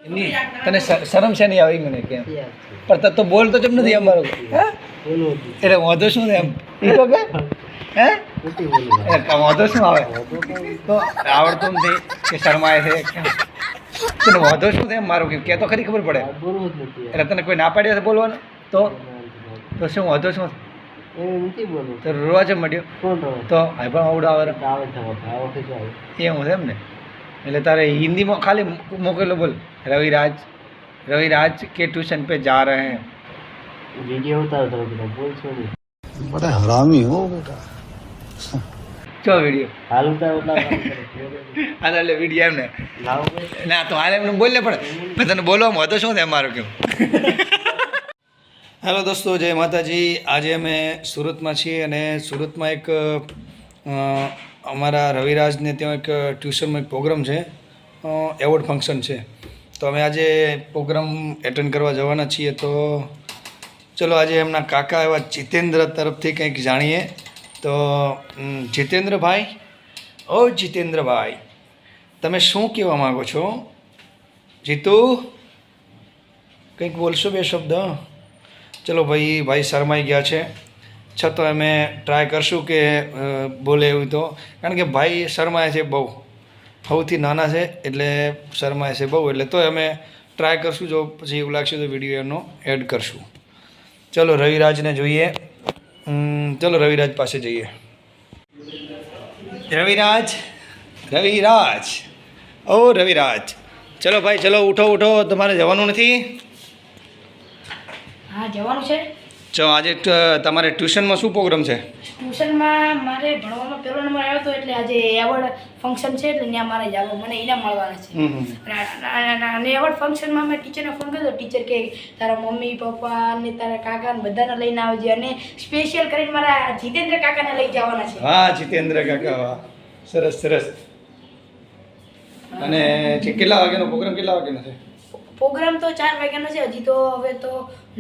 તને શરમ છે નહીં આવી મને કેમ પણ તો બોલ તો કેમ નથી અમારો હે એટલે વાંધો શું એમ એ તો કે હે વાંધો શું આવે તો આવડતું નથી કે શરમાય છે તને વાંધો શું એમ મારું કે તો ખરી ખબર પડે એટલે તને કોઈ ના પાડી હશે બોલવાનું તો શું વાંધો શું તો રોવા છે મળ્યો તો હા પણ આવડે એવું છે એમ ને એટલે તારે હિન્દીમાં ખાલી મોકલેલો બોલ रविराज के ट्यूशन पे जा रहे हैं वीडियो उतार दो बेटा बोल छोड़ बड़ा हरामी हो बेटा चो वीडियो हाल उतार हाल એટલે વિડીયો એમ ને लाओ ના તો હાલ એમને બોલને પડે મેં તને બોલવામાં હતો શું થાય મારું કેવું હેલો દોસ્તો જય માતાજી આજે અમે સુરતમાં છીએ અને સુરતમાં એક અમારા રવિરાજને ત્યાં એક ટ્યુશનમાં એક પ્રોગ્રામ છે એવોર્ડ ફંક્શન છે તો અમે આજે પ્રોગ્રામ એટેન્ડ કરવા જવાના છીએ તો ચલો આજે એમના કાકા એવા જીતેન્દ્ર તરફથી કંઈક જાણીએ તો જીતેન્દ્રભાઈ ઓ જીતેન્દ્રભાઈ તમે શું કહેવા માગો છો જીતુ કંઈક બોલશો બે શબ્દ ચલો ભાઈ શરમાઈ ગયા છે છતાં અમે ટ્રાય કરશું કે બોલે એવું તો કારણ કે ભાઈ શરમાય છે બહુ સૌથી નાના છે એટલે શરમાય છે બહુ એટલે તોય અમે ટ્રાય કરશું જો પછી એવું લાગશે તો વિડીયો એનો એડ કરશું ચલો રવિરાજને જોઈએ ચલો રવિરાજ પાસે જઈએ રવિરાજ ઓ રવિરાજ ચલો ભાઈ ચલો ઉઠો તમારે જવાનું નથી હા જવાનું છે ચલો આજે તમારે ટ્યુશનમાં શું પ્રોગ્રામ છે ટ્યુશનમાં મારે ભણવામાં પહેલો નંબર આવ્યો હતો એટલે આજે એવોર્ડ ફંક્શન છે એટલે ત્યાં મારે જવું મને ઇનામ મળવાના છે અને એવોર્ડ ફંક્શનમાં મેં ટીચરને ફોન કર્યો ટીચર કે તારા મમ્મી પપ્પા ને તારા કાકા ને બધાને લઈને આવજે અને સ્પેશિયલ કરીને મારા જીતેન્દ્ર કાકાને લઈ જવાના છે હા જીતેન્દ્ર કાકા વાહ સરસ અને કેટલા વાગ્યાનો પ્રોગ્રામ કેટલા વાગ્યાનો છે પ્રોગ્રામ તો 4 વાગ્યાનો છે હજી તો હવે તો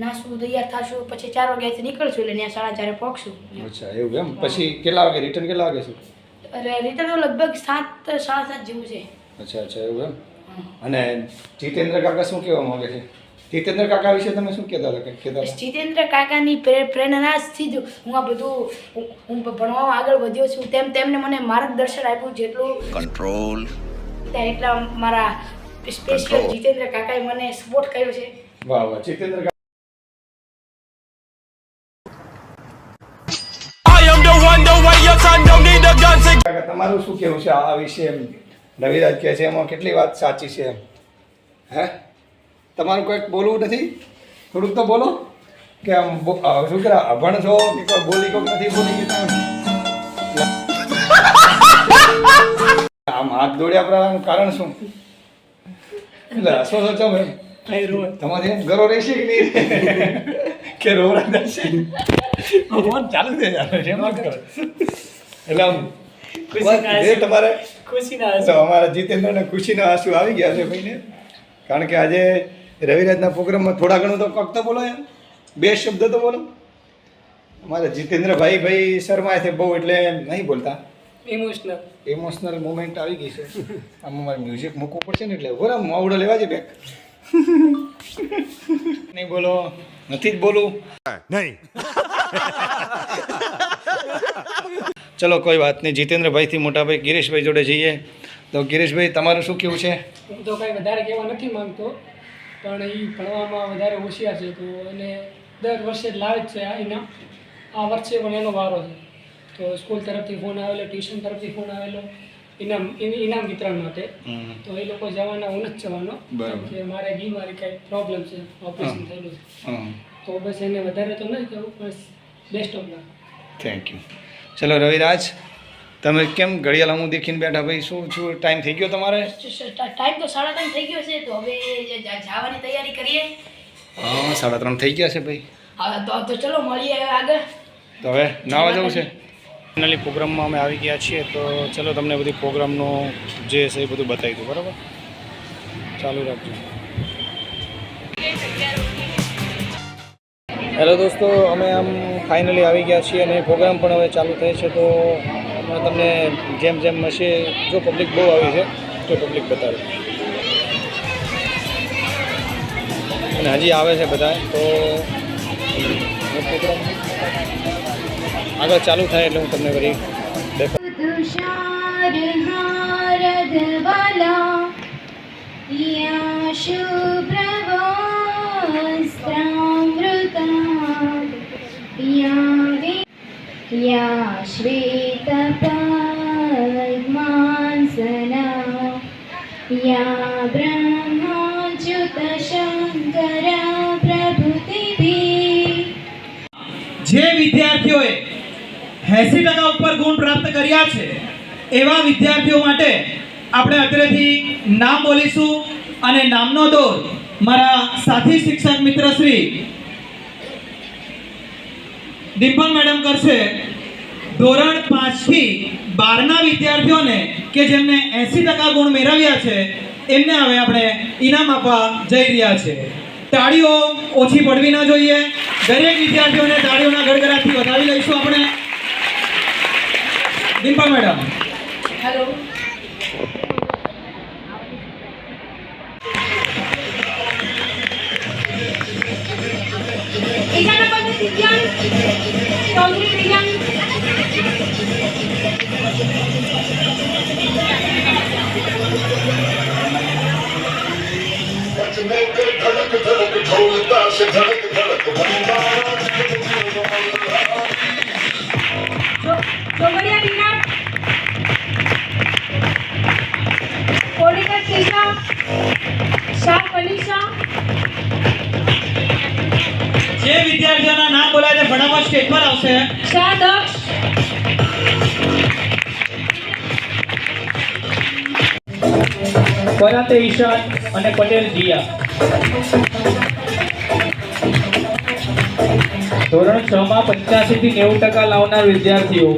નાશું તૈયાર થશું પછી 4 વાગ્યાથી નીકળશું એટલે ત્યાં 4:30 પહોંચશું અચ્છા એવું એમ પછી કેટલા વાગે રિટર્ન કેટલા વાગે છે રિટર્ન તો લગભગ 7:30 જેવું છે અચ્છા એવું એમ અને જીતેન્દ્ર કાકા શું કહેવા માંગે છે જીતેન્દ્ર કાકા વિશે તમે શું કહેતા હતા જીતેન્દ્ર કાકાની પ્રેરણાથી જ હું આ બધું હું ભણવામાં આગળ વધ્યો છું તેમને મને માર્ગદર્શન આપ્યું જેટલું कंट्रोल એટલા મારા સ્પેશિયલ જીતેન્દ્ર કાકાએ મને સપોર્ટ કર્યો છે વાહ જીતેન્દ્ર કાકા તમારું શું કહેવું છે આ વિશે એમ રવિરાજ કહે છે એમાં કેટલી વાત સાચી છે એમ હે તમારું કંઈક બોલવું નથી થોડુંક તો બોલો કે આમ શું કરે અભણ છો કે કોઈ બોલી કોઈક નથી બોલી કે આમ હાથ દોડ્યા આપણાનું કારણ શું એટલે હસો છો એમ તમારે એમ ગરો રહેશે કે નહીં કે રોવડા થશે ચાલુ થઈ જાય એટલે આમ તમારે અમારા જીતેન્દ્રને ખુશીના આંસુ આવી ગયા છે ભાઈને કારણ કે આજે રવિરાજના પ્રોગ્રામમાં થોડા ઘણું તો કંઈક તો બોલો એમ બે શબ્દ તો બોલો અમારા જીતેન્દ્રભાઈ શર્માય છે બહુ એટલે નહીં બોલતા ઇમોશનલ મોમેન્ટ આવી ગઈ છે આમાં મારે મ્યુઝિક મૂકવું પડશે ને એટલે બરાબર માવડો લેવા છે બેક નહીં બોલો નથી જ બોલું નહીં ચલો કોઈ વાત નહીં જીતેન્દ્રભાઈથી મોટાભાઈ ગિરીશભાઈ જોડે જઈએ તો ગિરીશભાઈ તમારું શું કહેવું છે હું તો કાંઈ વધારે કહેવા નથી માંગતો પણ એ ભણવામાં વધારે હોશિયાર છે તો એને દર વર્ષે લાવે જ છે આ ઇનામ આ વર્ષે પણ એનો વારો છે તો સ્કૂલ તરફથી ફોન આવેલો ટ્યુશન તરફથી ફોન આવેલો ઇનામ વિતરણ માટે તો એ લોકો જવાના હું નથી જવાનો કે મારે બીમારી કાંઈ પ્રોબ્લેમ છે ઓપરેશન થયેલું છે તો બસ એને વધારે તો નહીં કહેવું બસ best of luck thank you ચલો રવિરાજ તમે કેમ ઘડિયાળ હું દેખીને બેઠા ભાઈ શું ટાઈમ થઈ ગયો તમારે ટાઈમ તો 3:30 થઈ ગયો છે તો હવે જવાની તૈયારી કરીએ હા 3:30 થઈ ગયા છે ભાઈ હા તો ચલો મળીએ આગળ તો હવે નાવા જવું છે ફાઇનલી પ્રોગ્રામમાં અમે આવી ગયા છીએ તો ચલો તમને બધી પ્રોગ્રામનું જે છે એ બધું બતાવી દઉં બરાબર ચાલુ રાખજો હેલો દોસ્તો અમે આમ ફાઇનલી આવી ગયા છીએ અને પ્રોગ્રામ પણ હવે ચાલુ થાય છે તો તમને જેમ હશે જો પબ્લિક બહુ આવી છે તો પબ્લિક બતાવે હજી આવે છે બધા, તો પ્રોગ્રામ આગળ ચાલુ થાય એટલે હું તમને કરી દેખાડું. तुषार हारद वाला या शुभ्रवस्त्रामृता या श्वेत पद्मासना या ब्रह्माच्युत शंकर प्रभृतिभिः. જે વિદ્યાર્થીઓએ 80% ઉપર ગુણ પ્રાપ્ત કર્યા છે એવા વિદ્યાર્થીઓ માટે આપણે અત્રેથી નામ બોલીશું અને નામનો દોર મારા સાથી શિક્ષક મિત્ર શ્રી ડિમ્પલ મેડમ કરશે. ધોરણ 5 થી 12 ના વિદ્યાર્થીઓને કે જેમને 80% ગુણ મેળવ્યા છે એમને હવે આપણે ઇનામ આપવા જઈ રહ્યા છે. તાળીઓ ઓછી પડવી ન જોઈએ. દરેક વિદ્યાર્થીઓને તાળીઓના ગડગડાટથી વધાવી લઈશું આપણે. ડિમ્પલ મેડમ. હેલો. એકા નંબર દિવ્યાંગ ચૌધરી દિવ્યાંગ. ચોગડિયા બીના કોડીકર શિલ્પા શાહ કલીશા. જે વિદ્યાર્થીઓના નામ બોલાય છે ફટાફટ સ્ટેજ પર આવશે. શાહ દક્ષ. પરાતે ઈશાન અને પટેલ દિયા. ધોરણ 6 માં 85 થી 90% લાવનાર વિદ્યાર્થીઓ.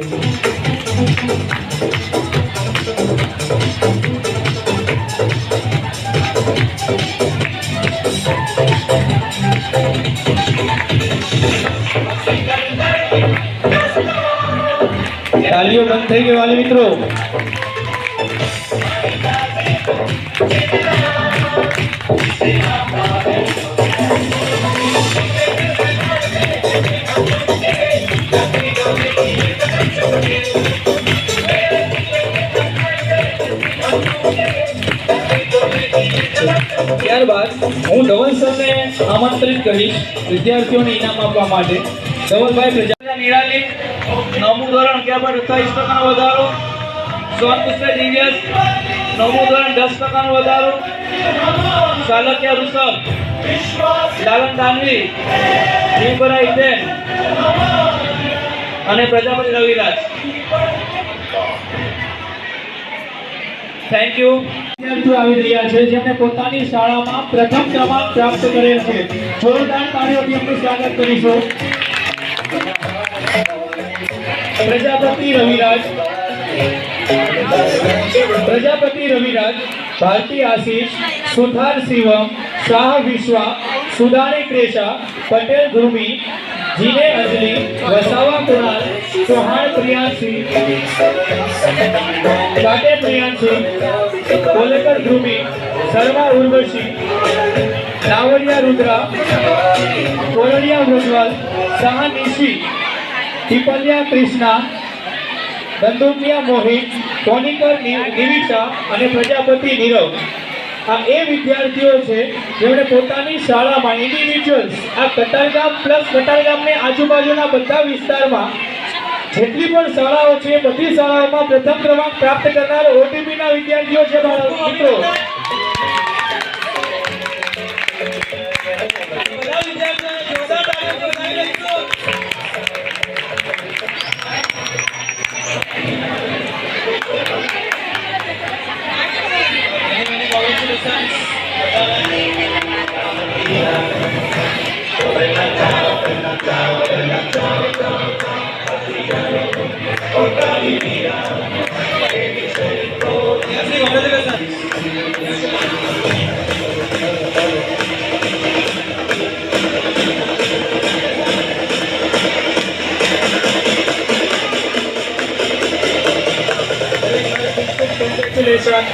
તાલીઓ બંધ થઈ ગઈ વાલી મિત્રો. ત્યારબાદ હું ધવલ સરને આમંત્રિત કરીશ વિદ્યાર્થીઓને ઇનામ આપવા માટે. ધવલભાઈ પ્રજા નિરાલી 9મું ધોરણ 28% વધારો. સોન પુષ્પે દિવ્યસ 9મું ધોરણ 10% વધારો. સાલકિયા ઋષભ, લાલન દાનવી, જીવપરા હિતેન અને પ્રજાપતિ રવિરાજ. Thank you. વિદ્યાર્થીઓ આવી રહ્યા છે જેમને પોતાની શાળામાં પ્રથમ ક્રમાંક પ્રાપ્ત કરેલ છે. જોરદાર તાળીઓથી એમનું સ્વાગત કરીશું. પ્રજાપતિ રવિરાજ, ભારતી આશીષ, સુથાર શિવમ, શાહ વિશ્વા, સુદાણી ક્રેશા, પટેલ ધ્રુવી, જીને અંજલિ, વસાવા કુણાલ, ચૌહાણ પ્રિયાંશી, કાટે પ્રિયાંશી, કોલેકર ધ્રુવી, શર્મા ઉર્વશી, નાવડિયા રુદ્રા, કોરડિયા વૃજવલ, શાહ નિશી, ટીપલિયા કૃષ્ણા, બંદુકિયા મોહિત, ટોનિકર નિવિશા અને પ્રજાપતિ નીરવ. આ એ વિદ્યાર્થીઓ છે જેમણે પોતાની શાળામાં ઇન્ડિવિજ્યુઅલ્સ આ કતારગામ પ્લસ કતારગામને આજુબાજુના બધા વિસ્તારમાં જેટલી પણ શાળાઓ છે બધી શાળાઓમાં પ્રથમ ક્રમાંક પ્રાપ્ત કરનાર ઓટીપીના વિદ્યાર્થીઓ છે મિત્રો. બધા વિદ્યાર્થીઓને જોરદાર તાળીઓ બજાવી લઈશું. Congratulations.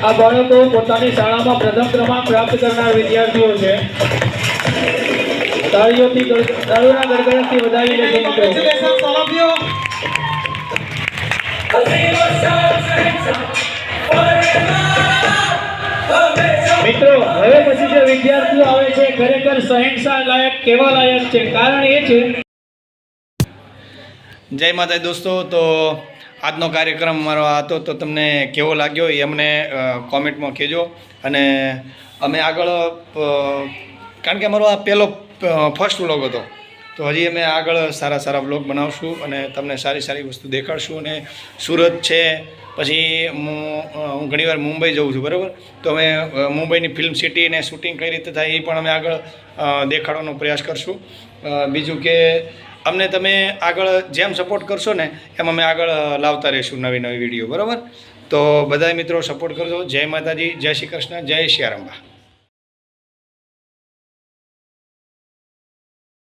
આ બાળકો પોતાની શાળામાં પ્રથમ ક્રમાંક પ્રાપ્ત કરનાર વિદ્યાર્થીઓ છે. તાળીઓના ગડગડાટથી વધાવી લેજો મિત્રો. મિત્રો હવે પછી જે વિદ્યાર્થીઓ આવે છે ખરેખર શહેનશાહ લાયક કેવા લાયક છે, કારણ એ છે. જય માતા દોસ્તો. તો આજનો કાર્યક્રમ મારો આ હતો, તો તમને કેવો લાગ્યો એ અમને કોમેન્ટમાં કહેજો. અને અમે આગળ કારણ કે અમારો આ પહેલો ફર્સ્ટ વ્લોગ હતો, તો હજી અમે આગળ સારા સારા વ્લોગ બનાવશું અને તમને સારી સારી વસ્તુ દેખાડશું. અને સુરત છે, પછી હું ઘણીવાર મુંબઈ જઉં છું, બરાબર, તો અમે મુંબઈની ફિલ્મ સિટી ને શૂટિંગ કઈ રીતે થાય એ પણ અમે આગળ દેખાડવાનો પ્રયાસ કરશું. બીજું કે અમને તમે આગળ જેમ સપોર્ટ કરશો ને એમ અમે આગળ લાવતા રહીશું નવી નવી વિડીયો, બરાબર. તો બધા મિત્રો સપોર્ટ કરજો. જય માતાજી, જય શ્રી કૃષ્ણ, જય સિયારામ.